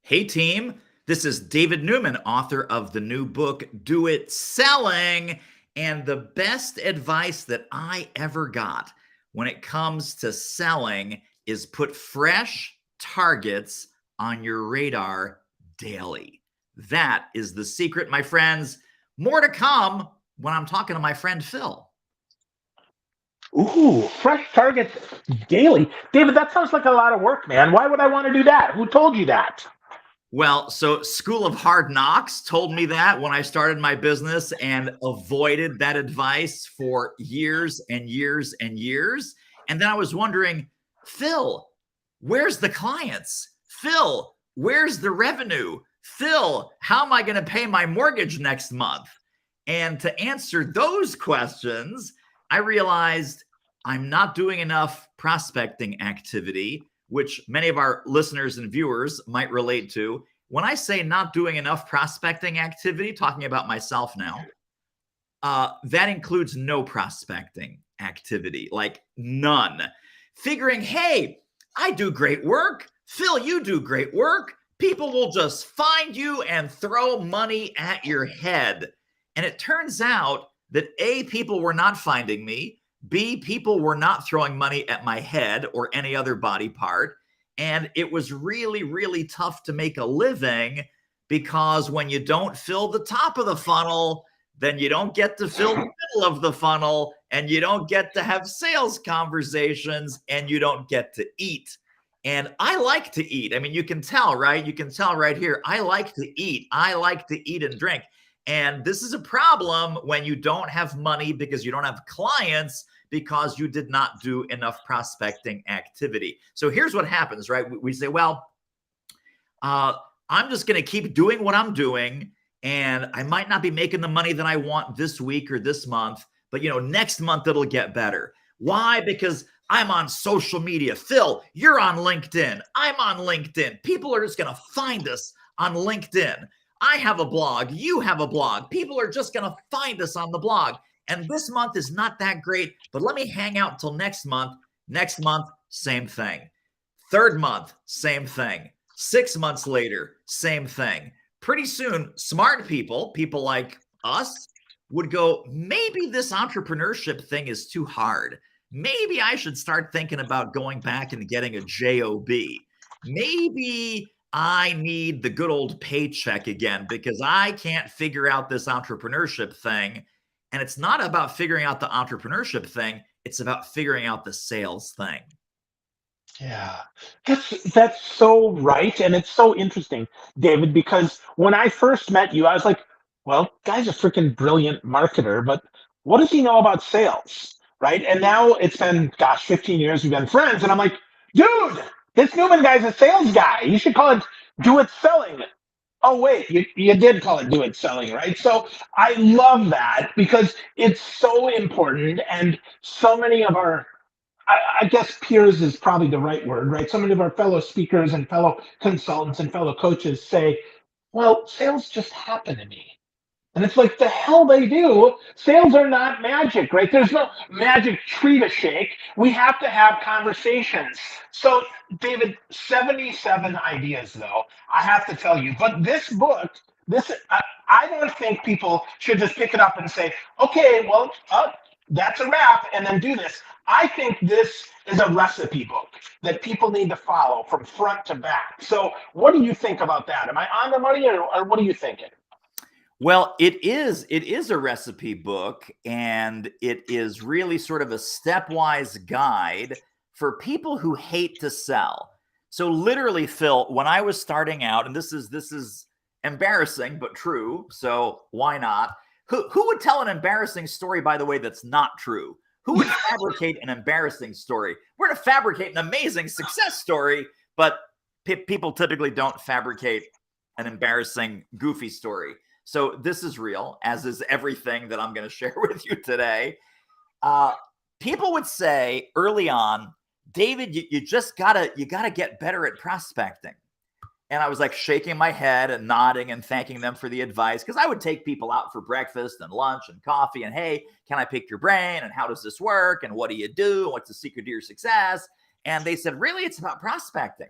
Hey, team. This is David Newman, author of the new book, Do It Selling. And the best advice that I ever got when it comes to selling is put fresh targets on your radar daily. That is the secret, my friends. More to come when I'm talking to my friend Phil. Ooh, fresh targets daily. David, that sounds like a lot of work, man. Why would I want to do that? Who told you that? Well, so School of Hard Knocks told me that when I started my business and avoided that advice for years and years and years. And then I was wondering, Phil, where's the clients? Phil, where's the revenue? Phil, how am I going to pay my mortgage next month? And to answer those questions, I realized I'm not doing enough prospecting activity, which many of our listeners and viewers might relate to. When I say not doing enough prospecting activity, talking about myself now, that includes no prospecting activity, like none. Figuring, hey, I do great work. Phil, you do great work. People will just find you and throw money at your head. And it turns out that A, people were not finding me. B, people were not throwing money at my head or any other body part. And it was really, really tough to make a living because when you don't fill the top of the funnel, then you don't get to fill the middle of the funnel and you don't get to have sales conversations and you don't get to eat. And I like to eat. I mean, you can tell, right? You can tell right here. I like to eat. I like to eat and drink. And this is a problem when you don't have money because you don't have clients because you did not do enough prospecting activity. So here's what happens, right? We say, well, I'm just going to keep doing what I'm doing. And I might not be making the money that I want this week or this month, but next month it'll get better. Why? Because I'm on social media. Phil, you're on LinkedIn. I'm on LinkedIn. People are just going to find us on LinkedIn. I have a blog. You have a blog. People are just going to find us on the blog. And this month is not that great, but let me hang out until next month. Next month, same thing. Third month, same thing. 6 months later, same thing. Pretty soon, smart people like us, would go, maybe this entrepreneurship thing is too hard. Maybe I should start thinking about going back and getting a job. Maybe I need the good old paycheck again because I can't figure out this entrepreneurship thing. And it's not about figuring out the entrepreneurship thing. It's about figuring out the sales thing. Yeah, that's so right, and it's so interesting, David, because when I first met you, I was like, "Well, guy's a freaking brilliant marketer, but what does he know about sales?" Right? And now it's been, gosh, 15 years we've been friends, and I'm like, "Dude, this Newman guy's a sales guy. You should call it Do It Selling." Oh, wait, you did call it Do It Selling, right? So I love that because it's so important, and so many of I guess peers is probably the right word, right? So many of our fellow speakers and fellow consultants and fellow coaches say, well, sales just happen to me. And it's like the hell they do. Sales are not magic, right? There's no magic tree to shake. We have to have conversations. So, David, 77 ideas, though, I have to tell you. But this book, I don't think people should just pick it up and say, okay, well, that's a wrap, and then do this. I think this is a recipe book that people need to follow from front to back. So, what do you think about that? Am I on the money, or what are you thinking? Well, it is a recipe book, and it is really sort of a stepwise guide for people who hate to sell. So literally, Phil, when I was starting out, and this is embarrassing but true, so why not? Who would tell an embarrassing story, by the way, that's not true? Who would fabricate an embarrassing story? We're going to fabricate an amazing success story, but people typically don't fabricate an embarrassing, goofy story. So this is real, as is everything that I'm going to share with you today. Uh, People would say early on, David, you just gotta get better at prospecting. And I was like shaking my head and nodding and thanking them for the advice because I would take people out for breakfast and lunch and coffee and, hey, can I pick your brain? And how does this work? And what do you do? And what's the secret to your success? And they said, really, it's about prospecting.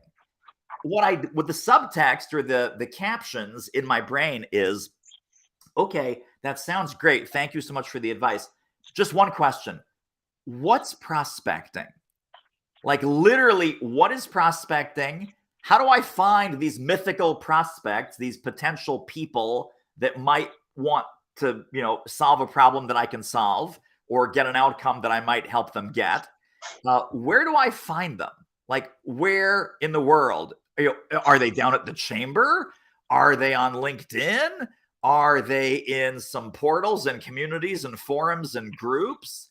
what the subtext or the captions in my brain is, okay, that sounds great. Thank you so much for the advice. Just one question. What's prospecting? Like literally, what is prospecting? How do I find these mythical prospects, these potential people that might want to, solve a problem that I can solve or get an outcome that I might help them get? Where do I find them? Like, where in the world? Are they down at the chamber? Are they on LinkedIn? Are they in some portals and communities and forums and groups?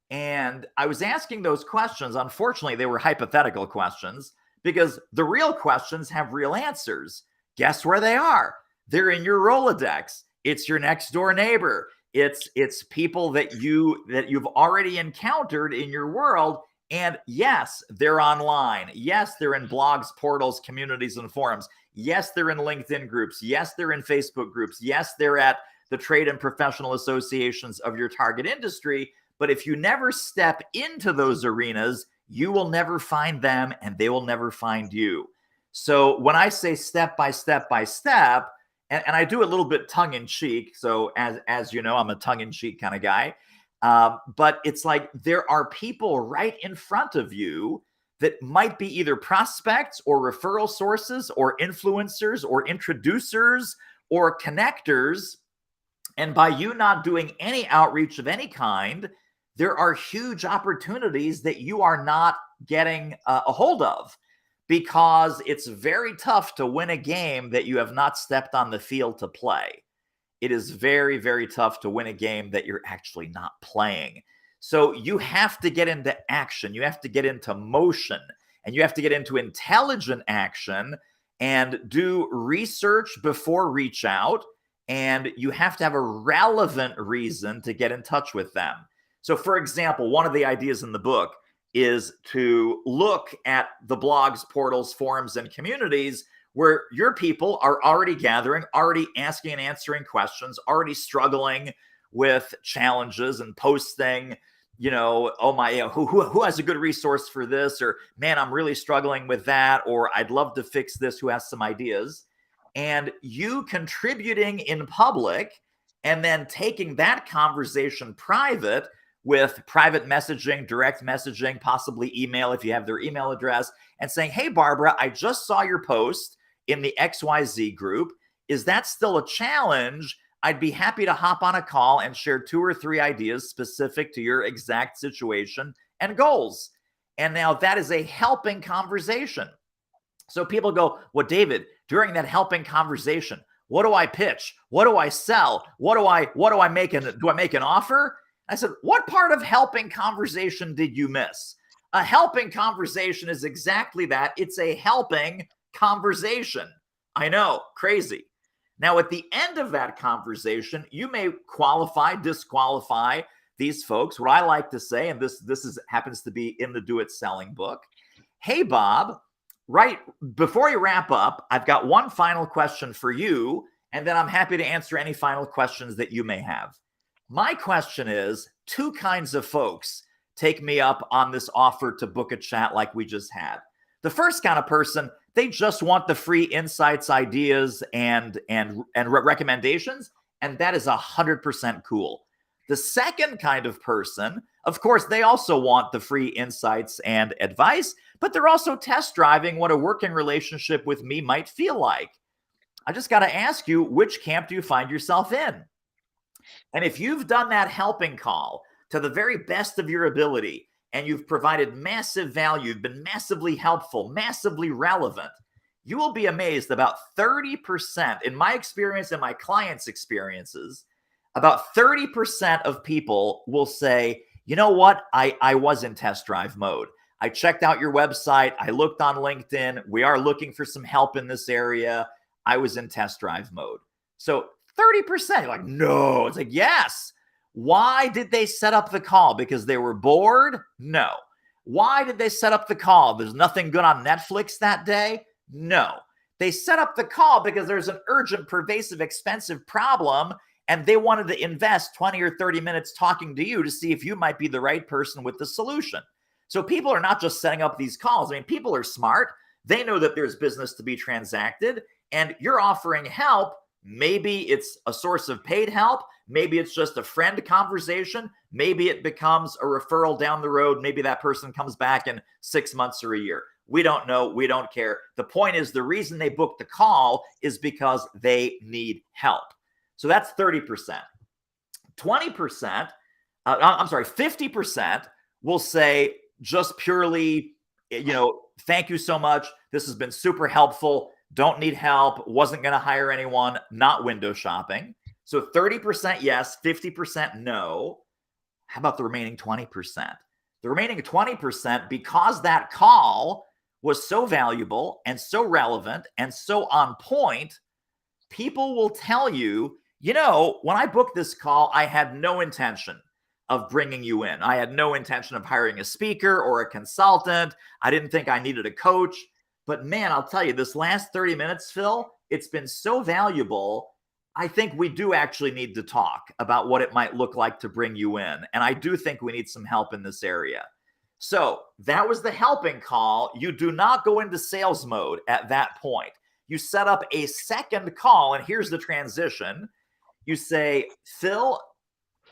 And I was asking those questions. Unfortunately, they were hypothetical questions because the real questions have real answers. Guess where they are? They're in your Rolodex. It's your next door neighbor. It's people that you've already encountered in your world. And yes, they're online. Yes, they're in blogs, portals, communities, and forums. Yes, they're in LinkedIn groups. Yes, they're in Facebook groups. Yes, they're at the trade and professional associations of your target industry. But if you never step into those arenas, you will never find them and they will never find you. So when I say step by step by step, and I do a little bit tongue in cheek. So as you know, I'm a tongue in cheek kind of guy. But it's like there are people right in front of you that might be either prospects or referral sources or influencers or introducers or connectors. And by you not doing any outreach of any kind, there are huge opportunities that you are not getting a hold of, because it's very tough to win a game that you have not stepped on the field to play. It is very, very tough to win a game that you're actually not playing. So you have to get into action. You have to get into motion, and you have to get into intelligent action and do research before reach out. And you have to have a relevant reason to get in touch with them. So for example, one of the ideas in the book is to look at the blogs, portals, forums, and communities where your people are already gathering, already asking and answering questions, already struggling with challenges and posting, oh my, who has a good resource for this? Or man, I'm really struggling with that. Or I'd love to fix this. Who has some ideas? And you contributing in public and then taking that conversation private with private messaging, direct messaging, possibly email if you have their email address, and saying, hey, Barbara, I just saw your post in the XYZ group. Is that still a challenge? I'd be happy to hop on a call and share 2 or 3 ideas specific to your exact situation and goals. And now that is a helping conversation. So people go, well, David, during that helping conversation, what do I pitch? What do I sell? What do I make? Do I make an offer? I said, what part of helping conversation did you miss? A helping conversation is exactly that. It's a helping conversation. I know, crazy. Now, at the end of that conversation, you may qualify, disqualify these folks. What I like to say, and this happens to be in the Do It Selling book. Hey, Bob, right before you wrap up, I've got one final question for you, and then I'm happy to answer any final questions that you may have. My question is, 2 kinds of folks take me up on this offer to book a chat like we just had. The first kind of person, they just want the free insights, ideas, and recommendations, and that is 100% cool. The second kind of person, of course, they also want the free insights and advice, but they're also test driving what a working relationship with me might feel like. I just got to ask you, which camp do you find yourself in? And if you've done that helping call to the very best of your ability, and you've provided massive value, you've been massively helpful, massively relevant, you will be amazed. About 30%, in my experience and my clients' experiences, about 30% of people will say, you know what, I was in test drive mode. I checked out your website. I looked on LinkedIn. We are looking for some help in this area. I was in test drive mode. So 30%, you're like, no. It's like, yes. Why did they set up the call? Because they were bored? No. Why did they set up the call? There's nothing good on Netflix that day? No. They set up the call because there's an urgent, pervasive, expensive problem, and they wanted to invest 20 or 30 minutes talking to you to see if you might be the right person with the solution. So people are not just setting up these calls. I mean, people are smart. They know that there's business to be transacted, and you're offering help. Maybe it's a source of paid help. Maybe it's just a friend conversation. Maybe it becomes a referral down the road. Maybe that person comes back in 6 months or a year. We don't know. We don't care. The point is, the reason they booked the call is because they need help. So that's 30%. 20%, I'm sorry, 50% will say just purely, thank you so much. This has been super helpful. Don't need help. Wasn't going to hire anyone. Not window shopping. So 30% yes, 50% no. How about the remaining 20%? The remaining 20%, because that call was so valuable and so relevant and so on point, people will tell you, when I booked this call, I had no intention of bringing you in. I had no intention of hiring a speaker or a consultant. I didn't think I needed a coach. But man, I'll tell you, this last 30 minutes, Phil, it's been so valuable. I think we do actually need to talk about what it might look like to bring you in. And I do think we need some help in this area. So that was the helping call. You do not go into sales mode at that point. You set up a second call, and here's the transition. You say, Phil,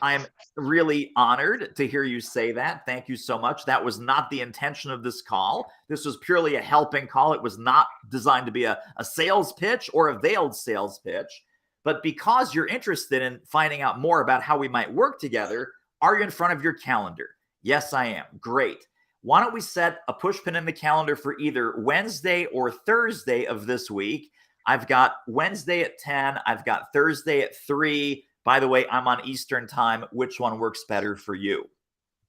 I'm really honored to hear you say that. Thank you so much. That was not the intention of this call. This was purely a helping call. It was not designed to be a sales pitch or a veiled sales pitch. But because you're interested in finding out more about how we might work together, are you in front of your calendar? Yes, I am. Great. Why don't we set a push pin in the calendar for either Wednesday or Thursday of this week? I've got Wednesday at 10. I've got Thursday at 3. By the way, I'm on Eastern time. Which one works better for you?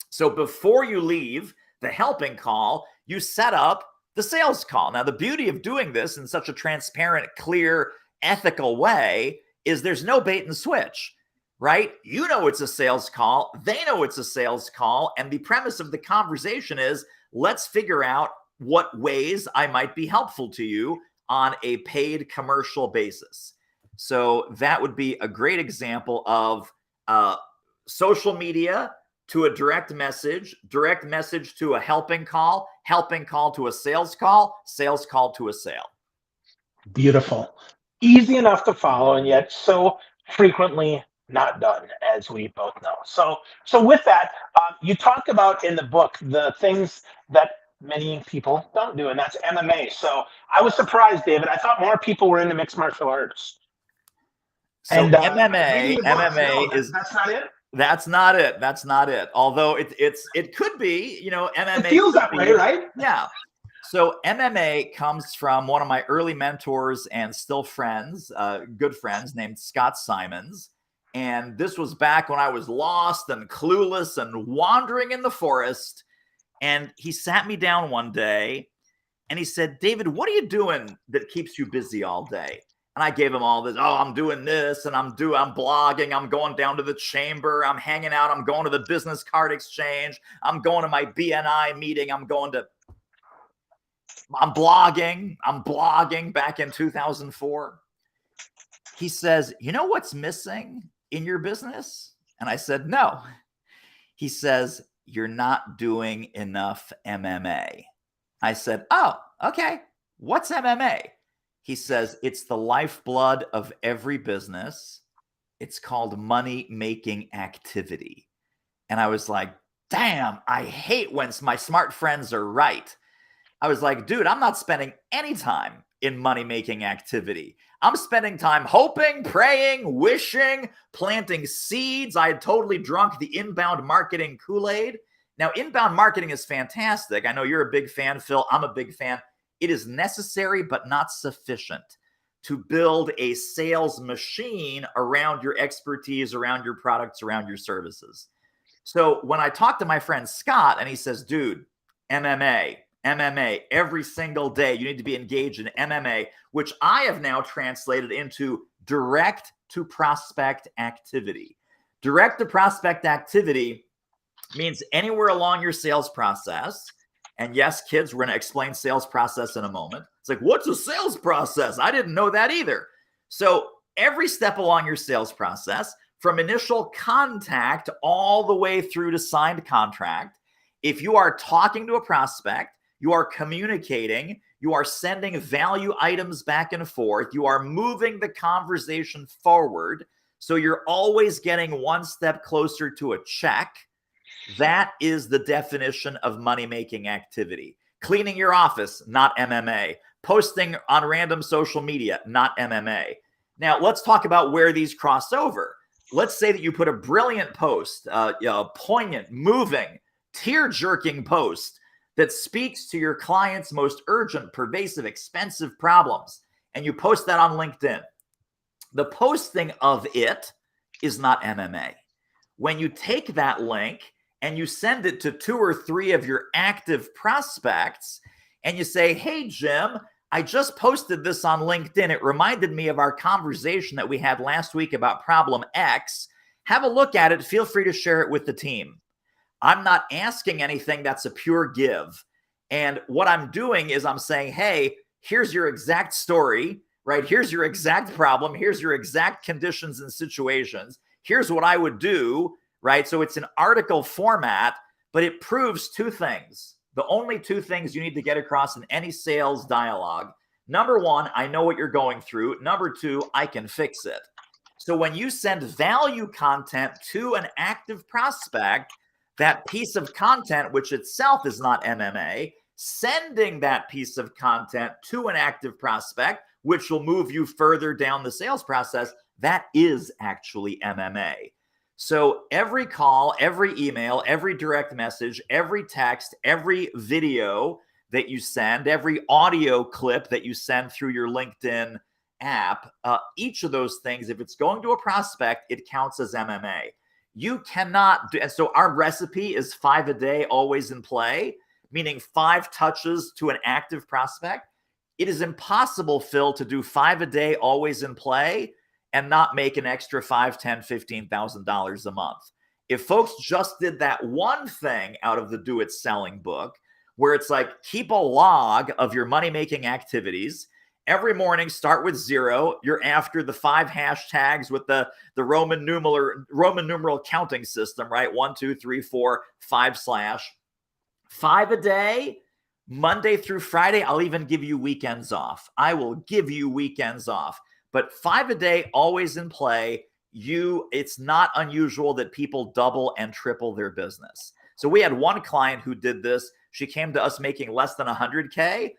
So before you leave the helping call, you set up the sales call. Now, the beauty of doing this in such a transparent, clear, ethical way is there's no bait and switch, right? You know it's a sales call. They know it's a sales call. And the premise of the conversation is, let's figure out what ways I might be helpful to you on a paid commercial basis. So that would be a great example of social media to a direct message to a helping call to a sales call to a sale. Beautiful. Easy enough to follow, and yet so frequently not done, as we both know. So with that, you talk about in the book the things that many people don't do, and that's MMA. So I was surprised, David. I thought more people were into mixed martial arts. So and MMA is that's not it. That's not it. Although it could be, MMA. It feels that way, right? Yeah. So MMA comes from one of my early mentors and still friends, good friends, named Scott Simons. And this was back when I was lost and clueless and wandering in the forest. And he sat me down one day and he said, David, what are you doing that keeps you busy all day? And I gave him all this. Oh, I'm doing this and I'm blogging. I'm going down to the chamber. I'm hanging out. I'm going to the business card exchange. I'm going to my BNI meeting. I'm blogging. I'm blogging back in 2004. He says, you know what's missing in your business? And I said, no. He says, you're not doing enough MMA. I said, oh, okay. What's MMA? He says, it's the lifeblood of every business. It's called money-making activity. And I was like, damn, I hate when my smart friends are right. I was like, dude, I'm not spending any time in money-making activity. I'm spending time hoping, praying, wishing, planting seeds. I had totally drunk the inbound marketing Kool-Aid. Now, inbound marketing is fantastic. I know you're a big fan, Phil. I'm a big fan. It is necessary, but not sufficient to build a sales machine around your expertise, around your products, around your services. So when I talked to my friend Scott and he says, dude, MMA, every single day, you need to be engaged in MMA, which I have now translated into direct to prospect activity. Direct to prospect activity means anywhere along your sales process. And yes, kids, we're going to explain sales process in a moment. It's like, what's a sales process? I didn't know that either. So every step along your sales process, from initial contact all the way through to signed contract, if you are talking to a prospect, you are communicating, You are sending value items back and forth. You are moving the conversation forward. So you're always getting one step closer to a check. That is the definition of money-making activity. Cleaning your office, not MMA. Posting on random social media, not MMA. Now, let's talk about where these cross over. Let's say that you put a brilliant post, a poignant, moving, tear-jerking post that speaks to your client's most urgent, pervasive, expensive problems, and you post that on LinkedIn. The posting of it is not MMA. When you take that link and you send it to 2 or 3 of your active prospects and you say, hey, Jim, I just posted this on LinkedIn. It reminded me of our conversation that we had last week about problem X. Have a look at it. Feel free to share it with the team. I'm not asking anything. That's a pure give. And what I'm doing is I'm saying, hey, here's your exact story, right? Here's your exact problem. Here's your exact conditions and situations. Here's what I would do, right? So it's an article format, but it proves 2 things. The only 2 things you need to get across in any sales dialogue. Number 1, I know what you're going through. Number 2, I can fix it. So when you send value content to an active prospect, that piece of content, which itself is not MMA, sending that piece of content to an active prospect, which will move you further down the sales process, that is actually MMA. So every call, every email, every direct message, every text, every video that you send, every audio clip that you send through your LinkedIn app, each of those things, if it's going to a prospect, it counts as MMA. You cannot do, and so our recipe is 5 a day, always in play, meaning 5 touches to an active prospect. It is impossible, Phil, to do 5 a day, always in play, and not make an extra $5,000, $10,000, $15,000 a month. If folks just did that one thing out of the Do It Selling book, where it's like, keep a log of your money-making activities. Every morning, start with 0. You're after the 5 hashtags with the Roman numeral counting system, right? 1, 2, 3, 4, 5/. 5 a day, Monday through Friday. I'll even give you weekends off. I will give you weekends off. But 5 a day, always in play. It's not unusual that people double and triple their business. So we had one client who did this. She came to us making less than 100K.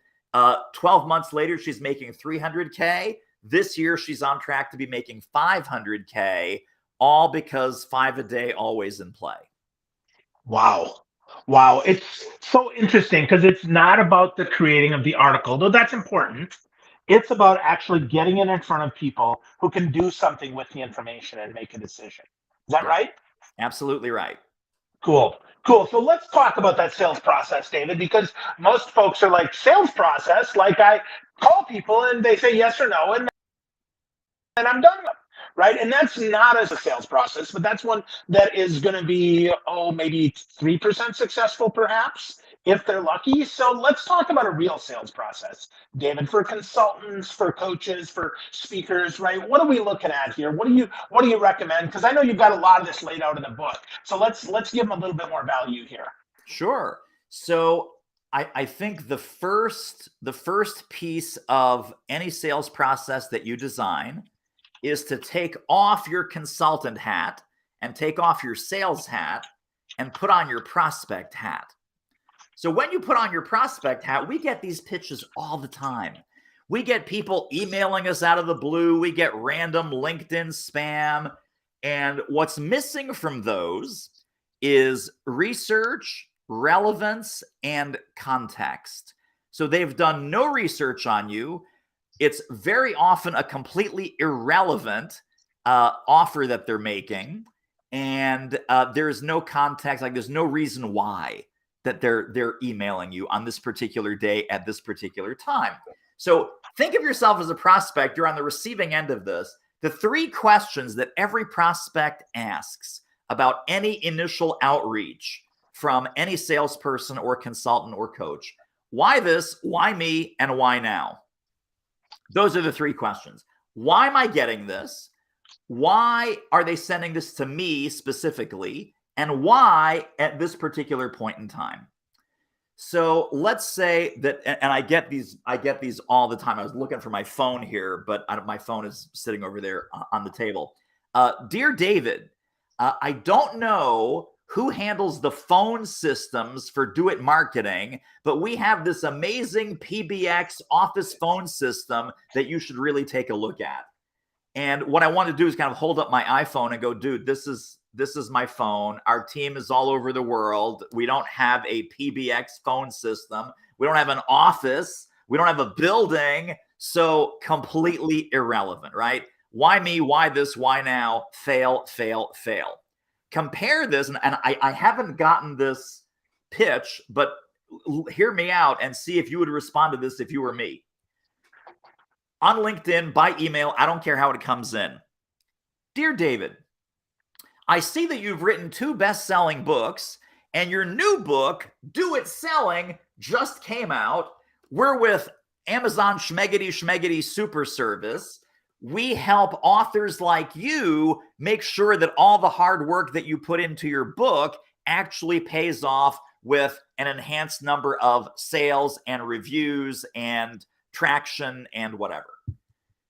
12 months later, she's making 300K. This year, she's on track to be making 500K, all because 5 a day, always in play. Wow. Wow. It's so interesting because it's not about the creating of the article, though that's important. It's about actually getting it in front of people who can do something with the information and make a decision. Is that Yeah, right? absolutely right. Cool. Cool. So let's talk about that sales process, David, because most folks are like, sales process, like I call people and they say yes or no, and I'm done with it, right? And that's not as a sales process, but that's one that is going to be, maybe 3% successful, perhaps, if they're lucky. So let's talk about a real sales process, David, for consultants, for coaches, for speakers, right? What are we looking at here? What do you recommend? Because I know you've got a lot of this laid out in the book. So let's give them a little bit more value here. Sure. So I think the first piece of any sales process that you design is to take off your consultant hat and take off your sales hat and put on your prospect hat. So when you put on your prospect hat, we get these pitches all the time. We get people emailing us out of the blue. We get random LinkedIn spam. And what's missing from those is research, relevance, and context. So they've done no research on you. It's very often a completely irrelevant offer that they're making. And there's no context, like there's no reason why that they're emailing you on this particular day at this particular time. So think of yourself as a prospect. You're on the receiving end of this. The 3 questions that every prospect asks about any initial outreach from any salesperson or consultant or coach: why this, why me, and why now? Those are the 3 questions. Why am I getting this? Why are they sending this to me specifically? And why at this particular point in time? So let's say that, and I get these all the time. I was looking for my phone here, but my phone is sitting over there on the table. Dear David, I don't know who handles the phone systems for Do It Marketing, but we have this amazing PBX office phone system that you should really take a look at. And what I want to do is kind of hold up my iPhone and go, dude, this is my phone. Our team is all over the world. We don't have a PBX phone system. We don't have an office. We don't have a building. So completely irrelevant, right? Why me? Why this? Why now? Fail, fail, fail. Compare this, and I haven't gotten this pitch, but hear me out and see if you would respond to this if you were me. On LinkedIn, by email, I don't care how it comes in. Dear David, I see that you've written 2 best-selling books, and your new book, Do It Selling, just came out. We're with Amazon Schmeggity Super Service. We help authors like you make sure that all the hard work that you put into your book actually pays off with an enhanced number of sales and reviews and traction and whatever.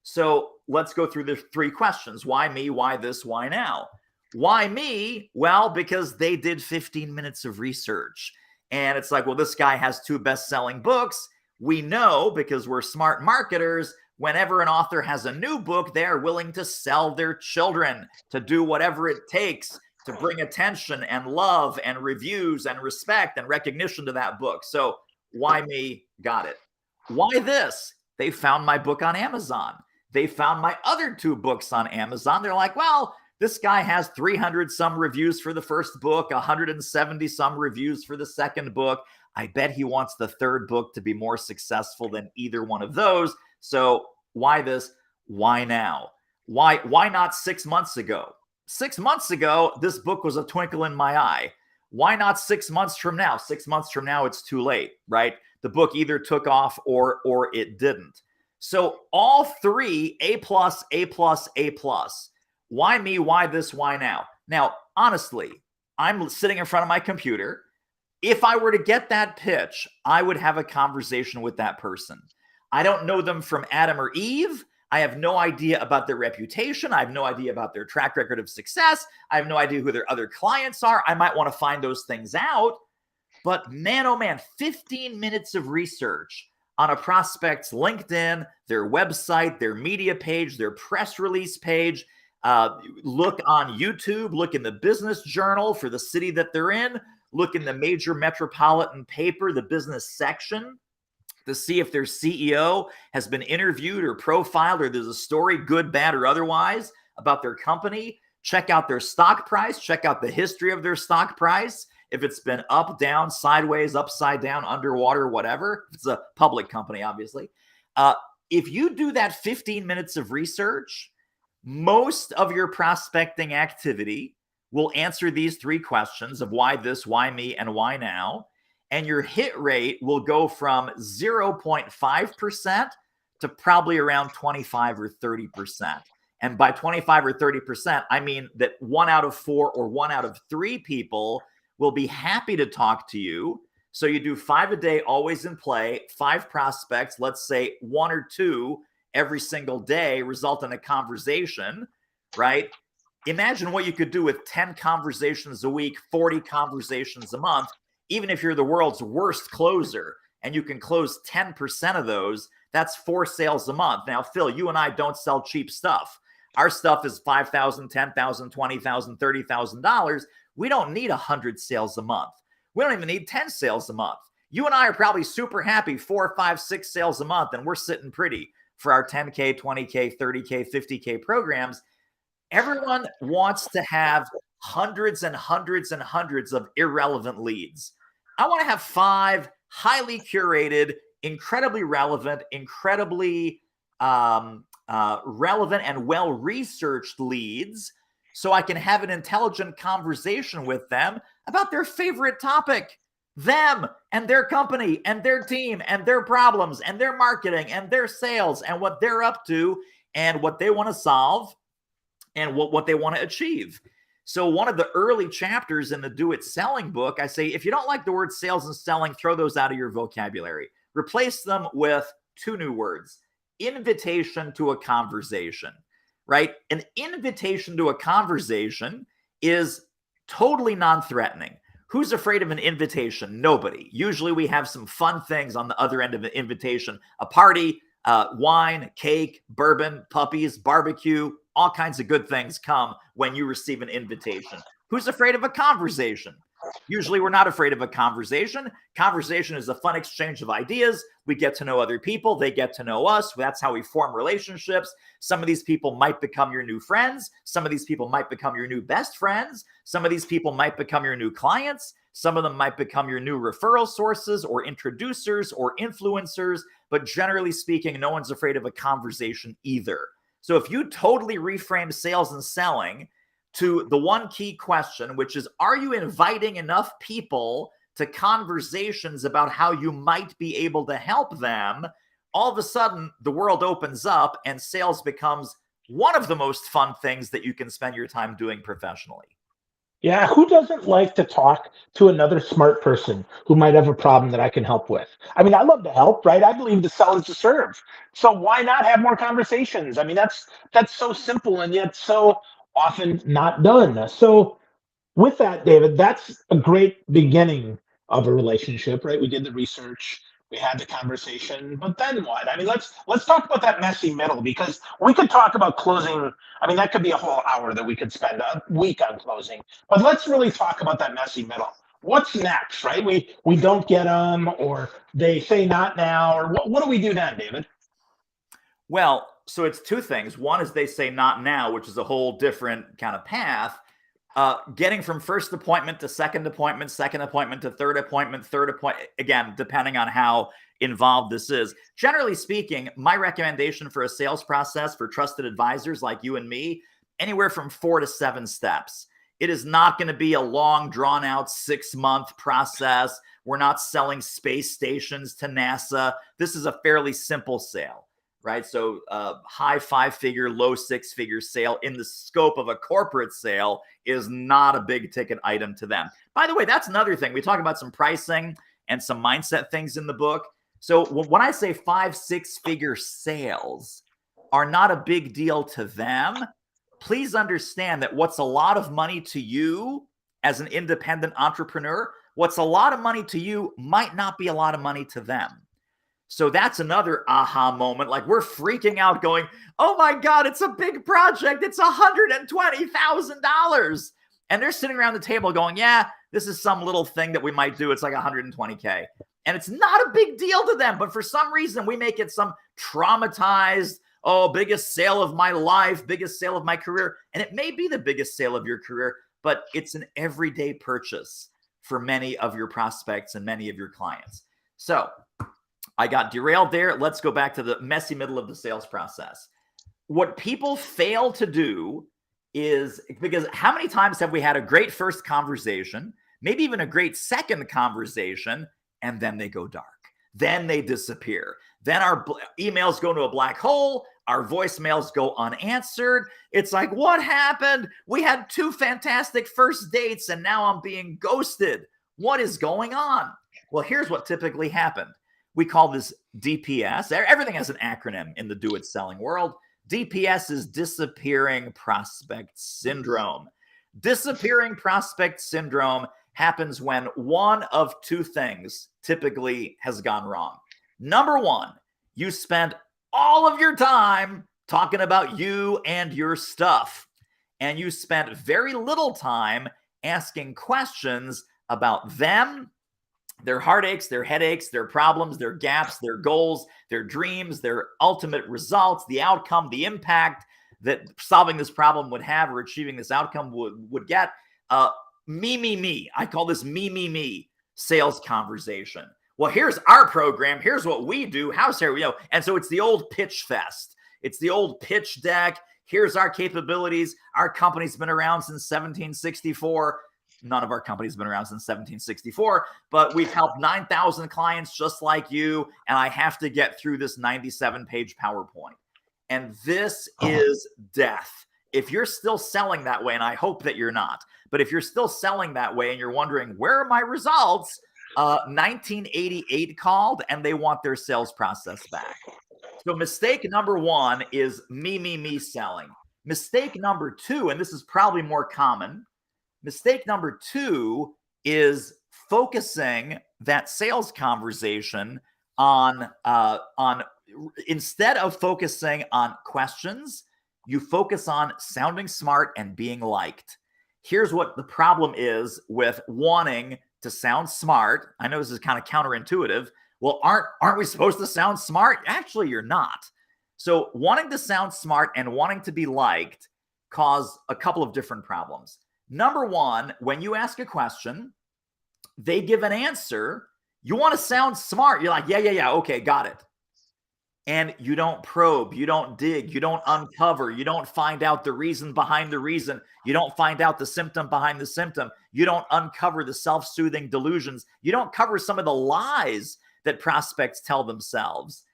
So let's go through the 3 questions. Why me? Why this? Why now? Why me? Well, because they did 15 minutes of research. And it's like, well, this guy has 2 best-selling books. We know, because we're smart marketers, whenever an author has a new book, they are willing to sell their children, to do whatever it takes to bring attention and love and reviews and respect and recognition to that book. So why me? Got it. Why this? They found my book on Amazon. They found my other 2 books on Amazon. They're like, well, this guy has 300 some reviews for the first book, 170 some reviews for the second book. I bet he wants the 3rd book to be more successful than either one of those. So why this? Why now? Why not 6 months ago? 6 months ago, this book was a twinkle in my eye. Why not 6 months from now? 6 months from now, it's too late, right? The book either took off or it didn't. So all 3, A+, A+, A+. Why me? Why this? Why now? Now, honestly, I'm sitting in front of my computer. If I were to get that pitch, I would have a conversation with that person. I don't know them from Adam or Eve. I have no idea about their reputation. I have no idea about their track record of success. I have no idea who their other clients are. I might want to find those things out. But man, oh man, 15 minutes of research on a prospect's LinkedIn, their website, their media page, their press release page. Look on YouTube, look in the business journal for the city that they're in, look in the major metropolitan paper, the business section, to see if their CEO has been interviewed or profiled, or there's a story, good, bad, or otherwise, about their company. Check out their stock price, check out the history of their stock price. If it's been up, down, sideways, upside down, underwater, whatever. It's a public company, obviously. If you do that 15 minutes of research, most of your prospecting activity will answer these 3 questions of why this, why me, and why now. And your hit rate will go from 0.5% to probably around 25 or 30%. And by 25 or 30%, I mean that 1 out of 4 or 1 out of 3 people will be happy to talk to you. So you do 5 a day, always in play, 5 prospects, let's say 1 or 2 every single day result in a conversation, right? Imagine what you could do with 10 conversations a week, 40 conversations a month. Even if you're the world's worst closer and you can close 10% of those, that's 4 sales a month. Now, Phil, you and I don't sell cheap stuff. Our stuff is $5,000, $10,000, $20,000, $30,000. We don't need 100 sales a month. We don't even need 10 sales a month. You and I are probably super happy 4, 5, 6 sales a month, and we're sitting pretty for our 10K, 20K, 30K, 50K programs. Everyone wants to have hundreds and hundreds and hundreds of irrelevant leads. I want to have 5 highly curated, incredibly relevant, incredibly relevant and well-researched leads, so I can have an intelligent conversation with them about their favorite topic, them and their company and their team and their problems and their marketing and their sales and what they're up to and what they want to solve and what they want to achieve. So one of the early chapters in the Do It Selling book, I say, if you don't like the word sales and selling, throw those out of your vocabulary. Replace them with two new words: invitation to a conversation, right? An invitation to a conversation is totally non-threatening. Who's afraid of an invitation? Nobody. Usually we have some fun things on the other end of an invitation: a party, wine, cake, bourbon, puppies, barbecue, all kinds of good things come when you receive an invitation. Who's afraid of a conversation? Usually we're not afraid of a conversation. Conversation is a fun exchange of ideas. We get to know other people. They get to know us. That's how we form relationships. Some of these people might become your new friends. Some of these people might become your new best friends. Some of these people might become your new clients. Some of them might become your new referral sources or introducers or influencers. But generally speaking, no one's afraid of a conversation either. So if you totally reframe sales and selling to the one key question, which is, are you inviting enough people to conversations about how you might be able to help them? All of a sudden, the world opens up and sales becomes one of the most fun things that you can spend your time doing professionally. Yeah, who doesn't like to talk to another smart person who might have a problem that I can help with? I mean, I love to help, right? I believe to sell is to serve. So why not have more conversations? I mean, that's so simple and yet so often not done. So with that, David, that's a great beginning of a relationship, right? We did the research, we had the conversation, but then what? I mean, let's talk about that messy middle, because we could talk about closing. I mean, that could be a whole hour that we could spend a week on closing. But let's really talk about that messy middle. What's next, right? We don't get them, or they say not now, or what do we do then, David? Well, so it's two things. One is they say not now, which is a whole different kind of path. Getting from first appointment to second appointment to third appointment, again, depending on how involved this is. Generally speaking, my recommendation for a sales process for trusted advisors like you and me, anywhere from 4 to 7 steps. It is not going to be a long, drawn out 6-month process. We're not selling space stations to NASA. This is a fairly simple sale, right? So high 5-figure, low 6-figure sale in the scope of a corporate sale is not a big ticket item to them. By the way, that's another thing. We talk about some pricing and some mindset things in the book. So when I say 5-6-figure sales are not a big deal to them, please understand that what's a lot of money to you as an independent entrepreneur, what's a lot of money to you might not be a lot of money to them. So that's another aha moment. Like, we're freaking out going, oh my God, it's a big project. It's $120,000. And they're sitting around the table going, yeah, this is some little thing that we might do. It's like $120K. And it's not a big deal to them. But for some reason, we make it some traumatized, oh, biggest sale of my life, biggest sale of my career. And it may be the biggest sale of your career, but it's an everyday purchase for many of your prospects and many of your clients. So I got derailed there. Let's go back to the messy middle of the sales process. What people fail to do is, because how many times have we had a great first conversation, maybe even a great second conversation, and then they go dark. Then they disappear. Then our emails go into a black hole. Our voicemails go unanswered. It's like, what happened? We had 2 fantastic first dates, and now I'm being ghosted. What is going on? Well, here's what typically happened. We call this DPS. Everything has an acronym in the do it selling world. DPS is disappearing prospect syndrome. Disappearing prospect syndrome happens when one of 2 things typically has gone wrong. Number 1, you spend all of your time talking about you and your stuff, and you spent very little time asking questions about them, their heartaches, their headaches, their problems, their gaps, their goals, their dreams, their ultimate results, the outcome, the impact that solving this problem would have or achieving this outcome would get. Me. I call this me sales conversation. Well, here's our program. Here's what we do. How's here? And so it's the old pitch fest. It's the old pitch deck. Here's our capabilities. Our company's been around since 1764. None of our company's been around since 1764, but we've helped 9,000 clients just like you. And I have to get through this 97-page PowerPoint. And this is death. if you're still selling that way, and I hope that you're not, but if you're still selling that way and you're wondering, where are my results? 1988 called and they want their sales process back. So mistake number one is me selling. Mistake number two, and this is probably more common, mistake number two is focusing that sales conversation on instead of focusing on questions, you focus on sounding smart and being liked. Here's what the problem is with wanting to sound smart. I know this is kind of counterintuitive. Well, aren't we supposed to sound smart? Actually, you're not. So wanting to sound smart and wanting to be liked cause a couple of different problems. Number one, when you ask a question, they give an answer. You want to sound smart. You're like, yeah, okay, got it. And you don't probe, you don't dig, you don't uncover, you don't find out the reason behind the reason, you don't find out the symptom behind the symptom, you don't uncover the self-soothing delusions, you don't cover some of the lies that prospects tell themselves.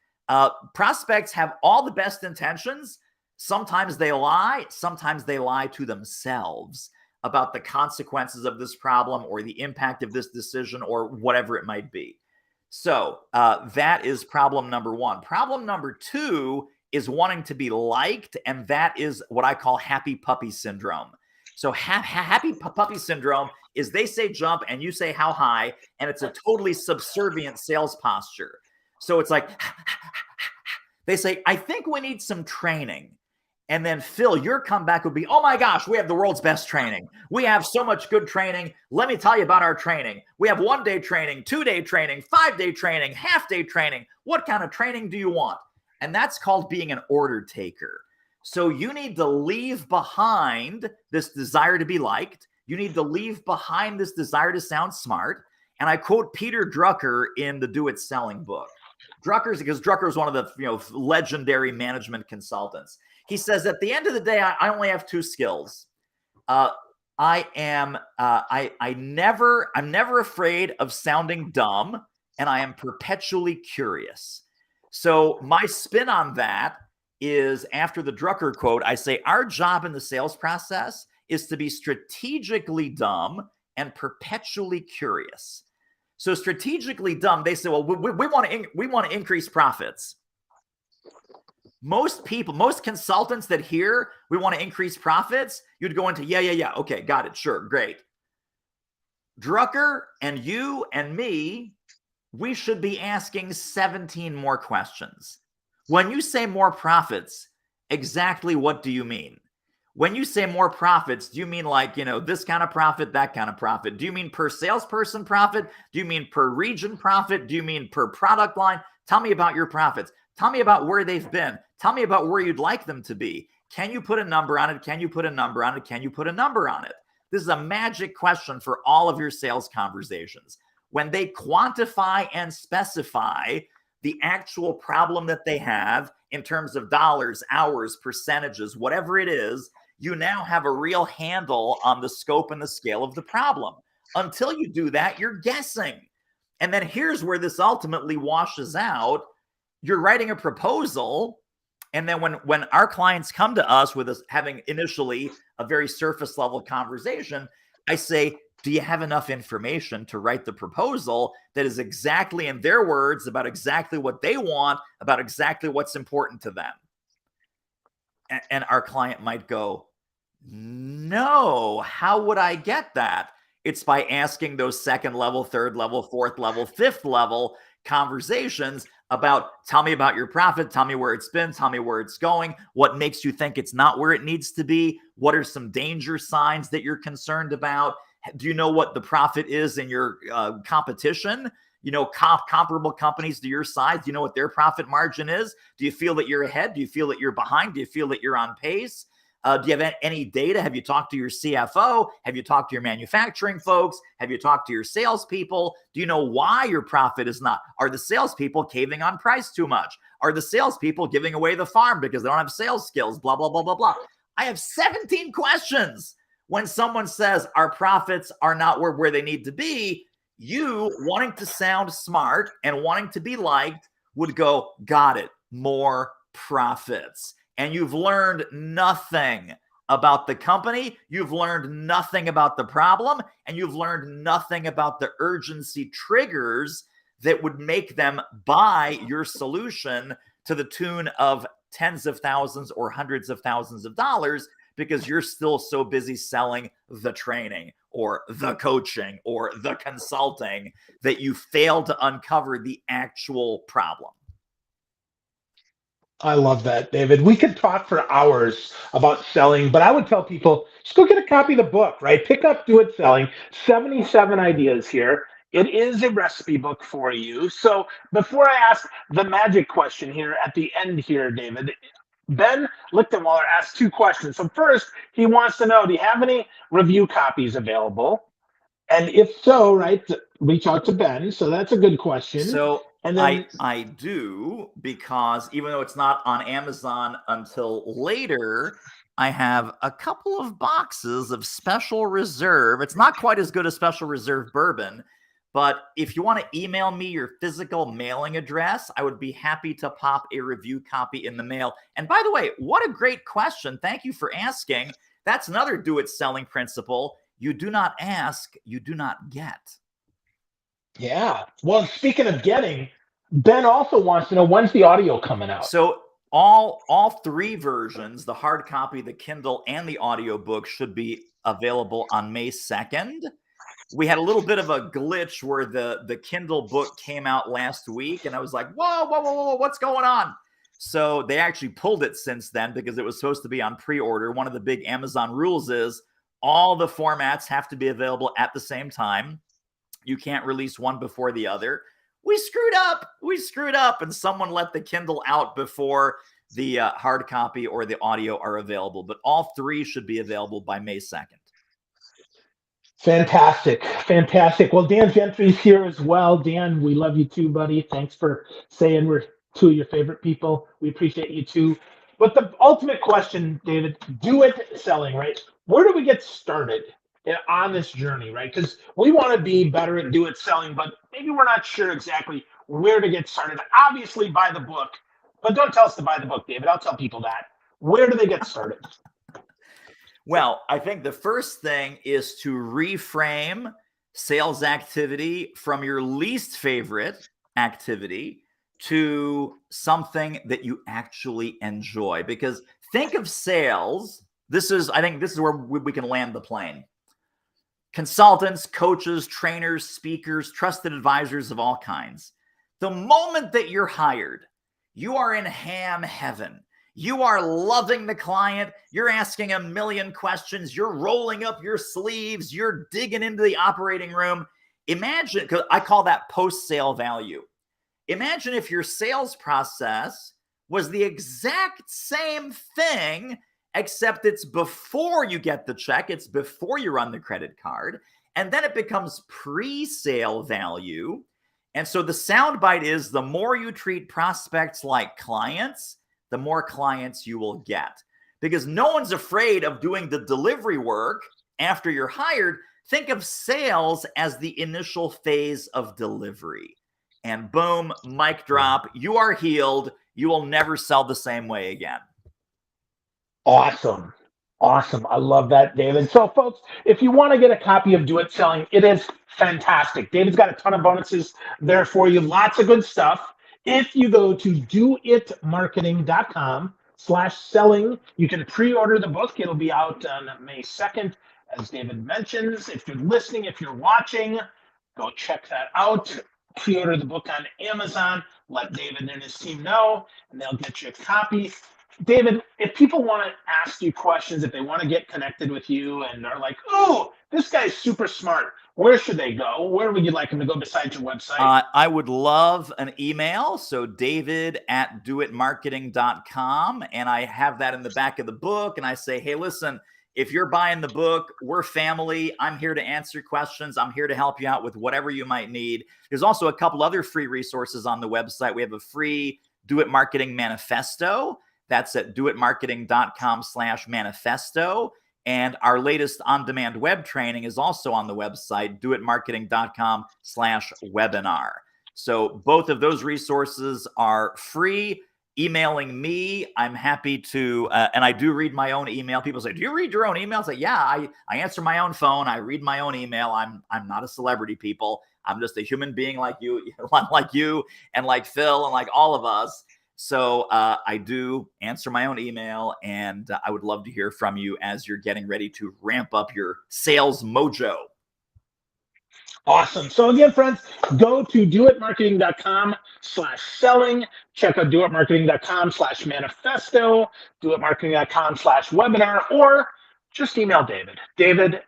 Prospects have all the best intentions. Sometimes they lie to themselves about the consequences of this problem or the impact of this decision or whatever it might be. So that is problem number one. Problem number two is wanting to be liked, and that is what I call happy puppy syndrome. So happy puppy syndrome is they say jump and you say how high, and it's a totally subservient sales posture. So it's like, they say, I think we need some training. And then Phil, your comeback would be, oh my gosh, we have the world's best training. We have so much good training. Let me tell you about our training. We have 1-day training, 2-day training, 5-day training, half-day training. What kind of training do you want? And that's called being an order taker. So you need to leave behind this desire to be liked. You need to leave behind this desire to sound smart. And I quote Peter Drucker in the Do It Selling book. Because Drucker is one of the legendary management consultants. He says, at the end of the day, I only have two skills. I'm never afraid of sounding dumb, and I am perpetually curious. So my spin on that is, after the Drucker quote, I say our job in the sales process is to be strategically dumb and perpetually curious. So strategically dumb, they say, well, we want to increase profits. Most people, most consultants that hear we want to increase profits, you'd go into, yeah. Okay, got it. Sure. Great. Drucker and you and me, we should be asking 17 more questions. When you say more profits, exactly what do you mean? When you say more profits, do you mean like, this kind of profit, that kind of profit? Do you mean per salesperson profit? Do you mean per region profit? Do you mean per product line? Tell me about your profits. Tell me about where they've been. Tell me about where you'd like them to be. Can you put a number on it? Can you put a number on it? Can you put a number on it? This is a magic question for all of your sales conversations. When they quantify and specify the actual problem that they have in terms of dollars, hours, percentages, whatever it is, you now have a real handle on the scope and the scale of the problem. Until you do that, you're guessing. And then here's where this ultimately washes out. You're writing a proposal, and then when our clients come to us with us having initially a very surface level conversation, I say, do you have enough information to write the proposal that is exactly, in their words, about exactly what they want, about exactly what's important to them? And our client might go, no, how would I get that? It's by asking those second level, third level, fourth level, fifth level conversations about, tell me about your profit, tell me where it's been, tell me where it's going, what makes you think it's not where it needs to be, what are some danger signs that you're concerned about, do you know what the profit is in your competition? Comparable companies to your size, do you know what their profit margin is? Do you feel that you're ahead? Do you feel that you're behind? Do you feel that you're on pace? Do you have any data? Have you talked to your CFO? Have you talked to your manufacturing folks? Have you talked to your salespeople? Do you know why your profit is not? Are the salespeople caving on price too much? Are the salespeople giving away the farm because they don't have sales skills? Blah, blah, blah, blah, blah. I have 17 questions. When someone says our profits are not where they need to be, you, wanting to sound smart and wanting to be liked, would go, got it, more profits. And you've learned nothing about the company, you've learned nothing about the problem, and you've learned nothing about the urgency triggers that would make them buy your solution to the tune of tens of thousands or hundreds of thousands of dollars, because you're still so busy selling the training or the coaching or the consulting that you fail to uncover the actual problem. I love that, David. We could talk for hours about selling, but I would tell people just go get a copy of the book, right? Pick up Do It Selling, 77 ideas here. It is a recipe book for you. So before I ask the magic question here at the end here, David, Ben Lichtenwaller asked two questions. So first, he wants to know, do you have any review copies available? And if so, right, reach out to Ben. So that's a good question. So And then I do, because even though it's not on Amazon until later, I have a couple of boxes of Special Reserve. It's not quite as good as Special Reserve bourbon, but if you want to email me your physical mailing address, I would be happy to pop a review copy in the mail. And by the way, what a great question. Thank you for asking. That's another Do It Selling principle. You do not ask, you do not get. yeah. Well, speaking of getting, Ben also wants to know when's the audio coming out? So all three versions, the hard copy, the Kindle, and the audiobook, should be available on May 2nd. We had a little bit of a glitch where the Kindle book came out last week, and I was like, whoa, whoa, whoa, whoa, what's going on? So they actually pulled it since then because it was supposed to be on pre-order. One of the big Amazon rules is all the formats have to be available at the same time. You can't release one before the other. We screwed up, and someone let the Kindle out before the hard copy or the audio are available. But all three should be available by May 2nd. Fantastic. Fantastic. Well, Dan Gentry's here as well. Dan, we love you too, buddy. Thanks for saying we're two of your favorite people. We appreciate you too. But the ultimate question, David, Do It Selling, right? Where do we get started on this journey, right? Because we want to be better at Do It Selling, but maybe we're not sure exactly where to get started. Obviously, buy the book, but don't tell us to buy the book, David. I'll tell people that. Where do they get started? Well, I think the first thing is to reframe sales activity from your least favorite activity to something that you actually enjoy. Because think of sales. I think this is where we can land the plane. Consultants, coaches, trainers, speakers, trusted advisors of all kinds. The moment that you're hired, you are in ham heaven. You are loving the client. You're asking a million questions. You're rolling up your sleeves. You're digging into the operating room. Imagine, because I call that post-sale value. Imagine if your sales process was the exact same thing, except it's before you get the check. It's before you run the credit card. And then it becomes pre-sale value. And so the soundbite is the more you treat prospects like clients, the more clients you will get. Because no one's afraid of doing the delivery work after you're hired. Think of sales as the initial phase of delivery. And boom, mic drop, you are healed. You will never sell the same way again. Awesome. Awesome. I love that, David. So, folks, if you want to get a copy of Do It Selling, it is fantastic. David's got a ton of bonuses there for you. Lots of good stuff. If you go to doitmarketing.com/selling, you can pre-order the book. It'll be out on May 2nd, as David mentions. If you're listening, if you're watching, go check that out. Pre-order the book on Amazon. Let David and his team know, and they'll get you a copy. David, if people want to ask you questions, if they want to get connected with you and are like, oh, this guy's super smart, where should they go? Where would you like them to go besides your website? I would love an email. So david@doitmarketing.com. And I have that in the back of the book. And I say, hey, listen, if you're buying the book, we're family. I'm here to answer questions. I'm here to help you out with whatever you might need. There's also a couple other free resources on the website. We have a free Do It Marketing Manifesto. That's at doitmarketing.com/manifesto. And our latest on-demand web training is also on the website, doitmarketing.com/webinar. So both of those resources are free. emailing me, I'm happy to, and I do read my own email. People say, "Do you read your own email?" I say, "Yeah, I answer my own phone. I read my own email. I'm not a celebrity, people. I'm just a human being like you, like you, and like Phil, and like all of us." So I do answer my own email, and I would love to hear from you as you're getting ready to ramp up your sales mojo. Awesome. So again, friends, go to doitmarketing.com/selling. Check out doitmarketing.com/manifesto, doitmarketing.com/webinar, or just email David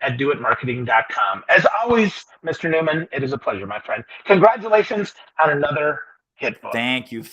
at doitmarketing.com. As always, Mr. Newman, it is a pleasure, my friend. Congratulations on another hit book. Thank you, Phil.